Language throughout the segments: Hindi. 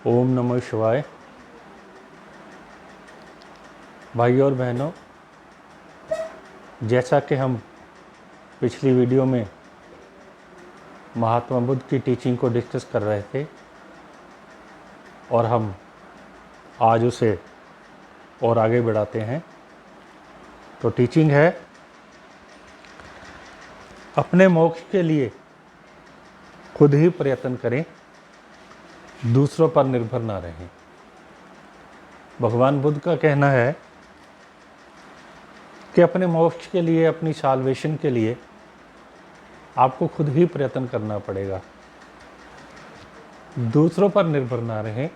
ओम नमः शिवाय। भाई और बहनों, जैसा कि हम पिछली वीडियो में महात्मा बुद्ध की टीचिंग को डिस्कस कर रहे थे और हम आज उसे और आगे बढ़ाते हैं। तो टीचिंग है, अपने मोक्ष के लिए खुद ही प्रयत्न करें, दूसरों पर निर्भर ना रहें। भगवान बुद्ध का कहना है कि अपने मोक्ष के लिए, अपनी साल्वेशन के लिए आपको खुद ही प्रयत्न करना पड़ेगा, दूसरों पर निर्भर ना रहें।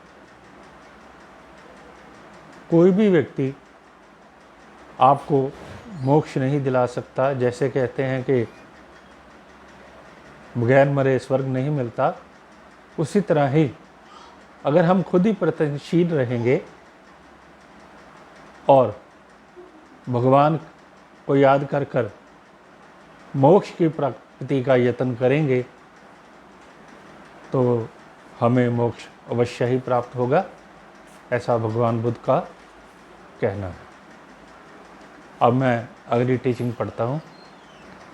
कोई भी व्यक्ति आपको मोक्ष नहीं दिला सकता। जैसे कहते हैं कि बगैर मरे स्वर्ग नहीं मिलता, उसी तरह ही अगर हम खुद ही प्रयत्नशील रहेंगे और भगवान को याद कर कर मोक्ष की प्राप्ति का यत्न करेंगे तो हमें मोक्ष अवश्य ही प्राप्त होगा, ऐसा भगवान बुद्ध का कहना है। अब मैं अगली टीचिंग पढ़ता हूँ।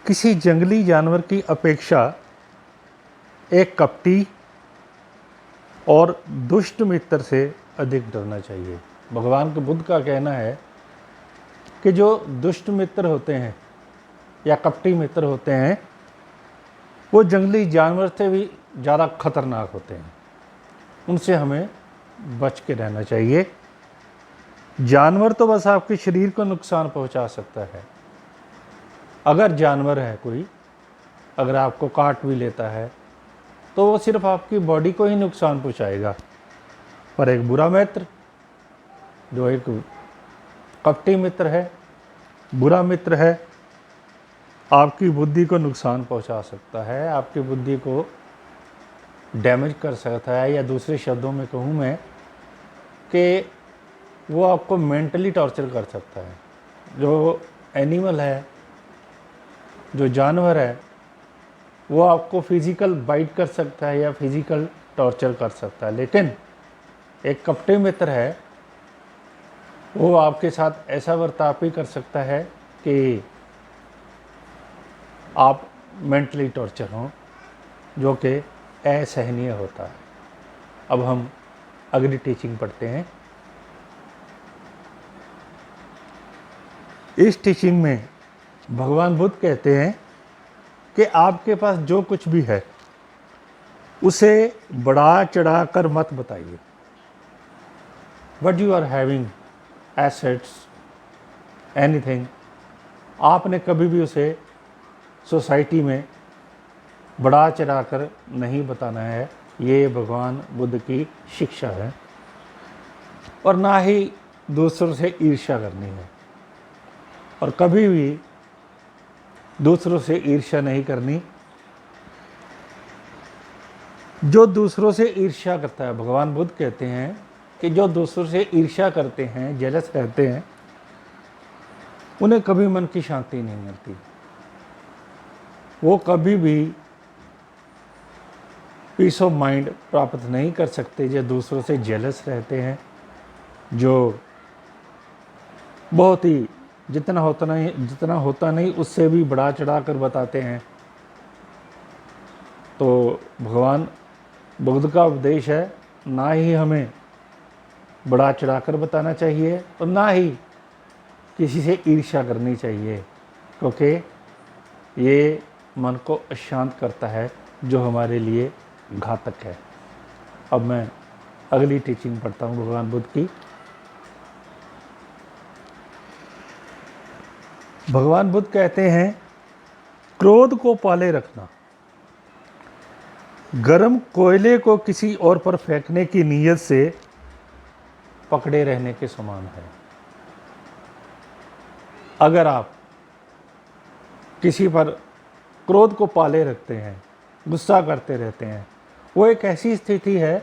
किसी जंगली जानवर की अपेक्षा एक कपटी और दुष्ट मित्र से अधिक डरना चाहिए। भगवान के बुद्ध का कहना है कि जो दुष्ट मित्र होते हैं या कपटी मित्र होते हैं, वो जंगली जानवर से भी ज़्यादा खतरनाक होते हैं। उनसे हमें बच के रहना चाहिए। जानवर तो बस आपके शरीर को नुकसान पहुंचा सकता है। अगर जानवर है कोई, अगर आपको काट भी लेता है तो वो सिर्फ आपकी बॉडी को ही नुकसान पहुंचाएगा। पर एक बुरा मित्र, जो एक कपटी मित्र है, बुरा मित्र है, आपकी बुद्धि को नुकसान पहुंचा सकता है, आपकी बुद्धि को डैमेज कर सकता है। या दूसरे शब्दों में कहूँ मैं कि वो आपको मेंटली टॉर्चर कर सकता है। जो एनिमल है, जो जानवर है, वो आपको फिज़िकल बाइट कर सकता है या फिज़िकल टॉर्चर कर सकता है। लेकिन एक कपटी मित्र है, वो आपके साथ ऐसा बर्ताव भी कर सकता है कि आप मेंटली टॉर्चर हों, जो कि असहनीय होता है। अब हम अगली टीचिंग पढ़ते हैं। इस टीचिंग में भगवान बुद्ध कहते हैं कि आपके पास जो कुछ भी है उसे बढ़ा चढ़ा कर मत बताइए। What you are having, assets, anything, आपने कभी भी उसे सोसाइटी में बढ़ा चढ़ा कर नहीं बताना है। ये भगवान बुद्ध की शिक्षा है। और ना ही दूसरों से ईर्ष्या करनी है, और कभी भी दूसरों से ईर्ष्या नहीं करनी। जो दूसरों से ईर्ष्या करता है, भगवान बुद्ध कहते हैं कि जो दूसरों से ईर्ष्या करते हैं, जेलस रहते हैं, उन्हें कभी मन की शांति नहीं मिलती। वो कभी भी पीस ऑफ माइंड प्राप्त नहीं कर सकते। जो दूसरों से जेलस रहते हैं, जो बहुत ही जितना होता नहीं उससे भी बढ़ा चढ़ा कर बताते हैं, तो भगवान बुद्ध का उपदेश है, ना ही हमें बढ़ा चढ़ा कर बताना चाहिए और ना ही किसी से ईर्ष्या करनी चाहिए, क्योंकि ये मन को अशांत करता है, जो हमारे लिए घातक है। अब मैं अगली टीचिंग पढ़ता हूँ भगवान बुद्ध की। भगवान बुद्ध कहते हैं, क्रोध को पाले रखना गर्म कोयले को किसी और पर फेंकने की नीयत से पकड़े रहने के समान है। अगर आप किसी पर क्रोध को पाले रखते हैं, गुस्सा करते रहते हैं, वो एक ऐसी स्थिति है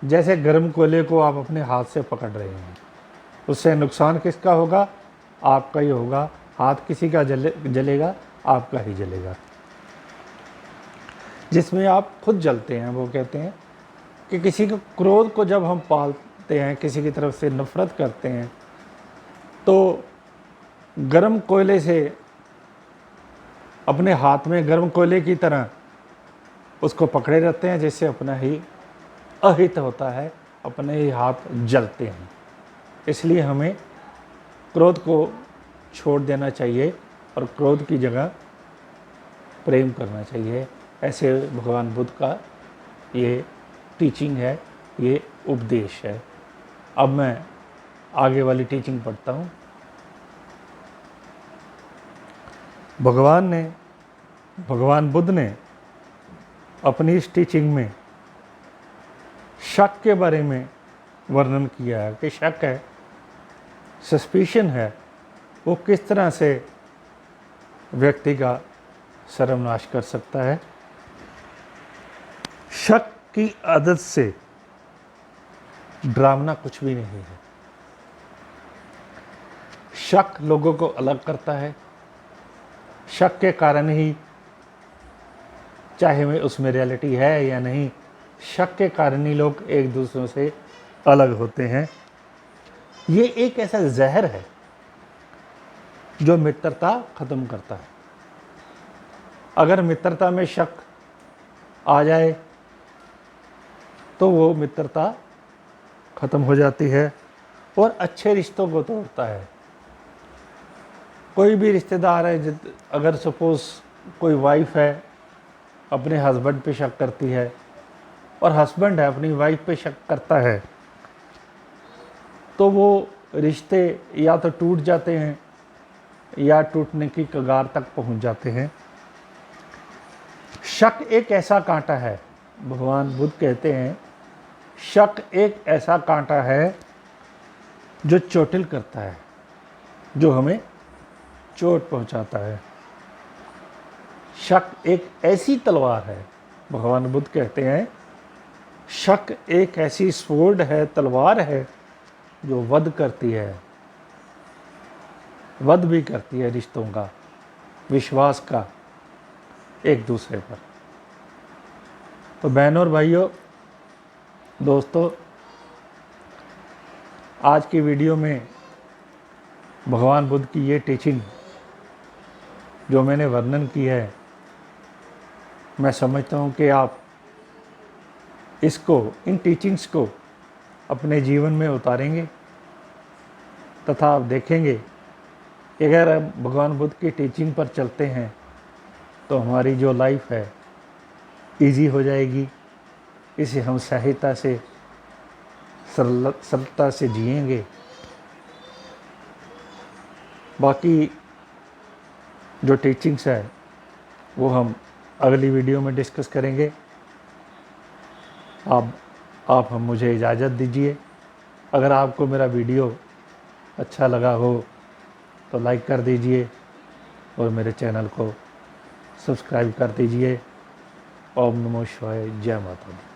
जैसे गर्म कोयले को आप अपने हाथ से पकड़ रहे हैं। उससे नुकसान किसका होगा? आपका ही होगा। हाथ किसी का जलेगा, आपका ही जलेगा। जिसमें आप खुद जलते हैं, वो कहते हैं कि किसी के क्रोध को जब हम पालते हैं, किसी की तरफ से नफरत करते हैं, तो गर्म कोयले से अपने हाथ में गर्म कोयले की तरह उसको पकड़े रहते हैं, जिससे अपना ही अहित होता है, अपने ही हाथ जलते हैं। इसलिए हमें क्रोध को छोड़ देना चाहिए और क्रोध की जगह प्रेम करना चाहिए। ऐसे भगवान बुद्ध का ये टीचिंग है, ये उपदेश है। अब मैं आगे वाली टीचिंग पढ़ता हूँ। भगवान बुद्ध ने अपनी इस टीचिंग में शक के बारे में वर्णन किया है कि शक है, सस्पिशन है, वो किस तरह से व्यक्ति का सर्वनाश कर सकता है। शक की आदत से डरावना कुछ भी नहीं है। शक लोगों को अलग करता है। शक के कारण ही, चाहे में उसमें रियलिटी है या नहीं, शक के कारण ही लोग एक दूसरों से अलग होते हैं। ये एक ऐसा जहर है जो मित्रता खत्म करता है। अगर मित्रता में शक आ जाए तो वो मित्रता खत्म हो जाती है और अच्छे रिश्तों को तोड़ता है। कोई भी रिश्तेदार है, अगर सपोज कोई वाइफ है अपने हस्बैंड पे शक करती है और हस्बैंड है अपनी वाइफ पे शक करता है, तो वो रिश्ते या तो टूट जाते हैं या टूटने की कगार तक पहुंच जाते हैं। शक एक ऐसा कांटा है, भगवान बुद्ध कहते हैं, शक एक ऐसा कांटा है जो चोटिल करता है, जो हमें चोट पहुंचाता है। शक एक ऐसी तलवार है, भगवान बुद्ध कहते हैं, शक एक ऐसी स्वॉर्ड है, तलवार है, जो वध करती है, वध भी करती है रिश्तों का, विश्वास का एक दूसरे पर। तो बहनों और भाइयों, दोस्तों, आज की वीडियो में भगवान बुद्ध की ये टीचिंग जो मैंने वर्णन की है, मैं समझता हूँ कि आप इसको, इन टीचिंग्स को अपने जीवन में उतारेंगे तथा आप देखेंगे कि अगर हम भगवान बुद्ध की टीचिंग पर चलते हैं तो हमारी जो लाइफ है इजी हो जाएगी। इसे हम सहजता से, सरलता से जिएंगे। बाकी जो टीचिंग्स है वो हम अगली वीडियो में डिस्कस करेंगे। आप हम मुझे इजाज़त दीजिए। अगर आपको मेरा वीडियो अच्छा लगा हो तो लाइक कर दीजिए और मेरे चैनल को सब्सक्राइब कर दीजिए। ओम नमो शिवाय। जय माता दी।